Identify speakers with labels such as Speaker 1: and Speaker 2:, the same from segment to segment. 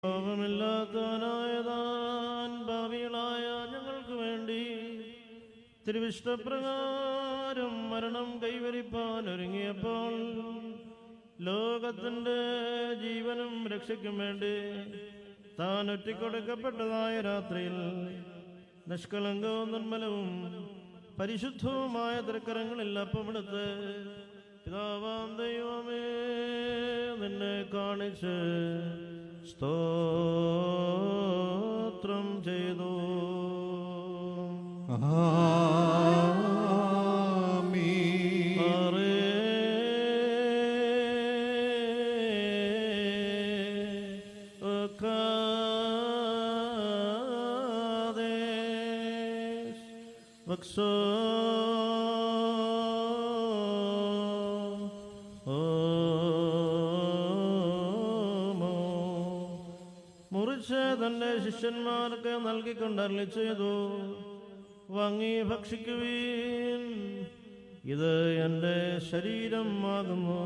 Speaker 1: പാപമില്ലാത്തവനായതാൻ ഭാവികളായ ഞങ്ങൾക്ക് വേണ്ടി തിരുവിഷ്ടപ്രകാരം മരണം കൈവരിപ്പാൻ ഒരുങ്ങിയപ്പോൾ ലോകത്തിൻ്റെ ജീവനും രക്ഷയ്ക്കും വേണ്ടി താൻ ഒറ്റിക്കൊടുക്കപ്പെട്ടതായ രാത്രിയിൽ നിഷ്കളങ്കവും നിർമ്മലവും പരിശുദ്ധവുമായ തൃക്കരങ്ങളിൽ അപ്പമെടുത്ത് പിതാവാം ദൈവമേ നിന്നെ കാണിച്ച് സ്തോത്രം ചെയ്തു. മുറിച്ച് തന്റെ ശിഷ്യന്മാർക്ക് നൽകിക്കൊണ്ടരുളി ചെയ്തു, വാങ്ങി ഭക്ഷിക്കുവീൻ, ഇത് എൻ്റെ ശരീരം ആകുന്നു.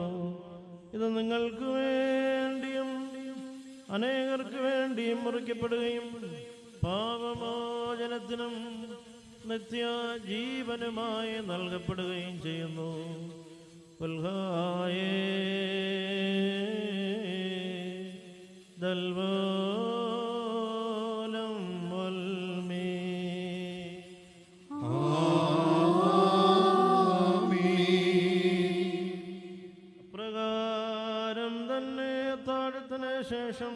Speaker 1: ഇത് നിങ്ങൾക്ക് വേണ്ടിയും അനേകർക്ക് വേണ്ടിയും മുറിക്കപ്പെടുകയും പാപമോചനത്തിനും നിത്യജീവനുമായി നൽകപ്പെടുകയും ചെയ്യുന്നു. ഉൽഹായേ ദൽവോലം വൽമീ. അപ്രകാരം തന്നെ താഴത്തിന് ശേഷം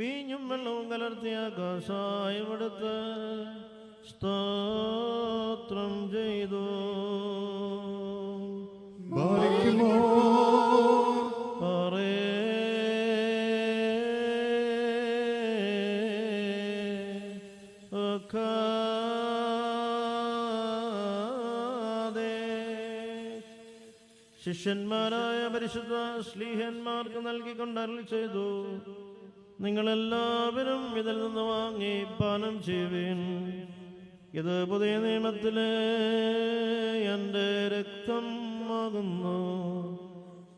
Speaker 1: വീഞ്ഞും വെള്ളവും കലർത്തിയ കാസായമെടുത്ത് സ്തോത്രം ചെയ്തു. ശിഷ്യന്മാരായ പരിശുദ്ധ ശ്ലീഹന്മാർക്ക് നൽകിക്കൊണ്ടരുളി ചെയ്തു, നിങ്ങളെല്ലാവരും ഇതിൽ നിന്ന് വാങ്ങി പാനം ചെയ്യുവിൻ. ഇത് പുതിയ നിയമത്തിലെ എൻ്റെ രക്തം ആകുന്നു.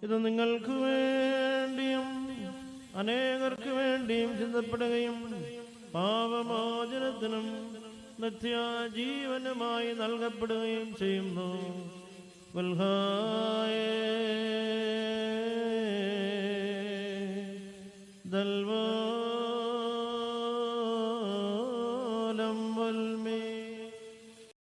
Speaker 1: ഇത് നിങ്ങൾക്ക് വേണ്ടിയും അനേകർക്ക് വേണ്ടിയും ചിന്തപ്പെടുകയും പാപമോചനത്തിനും നിത്യജീവനുമായി നൽകപ്പെടുകയും ചെയ്യുന്നു. വൽഹായേ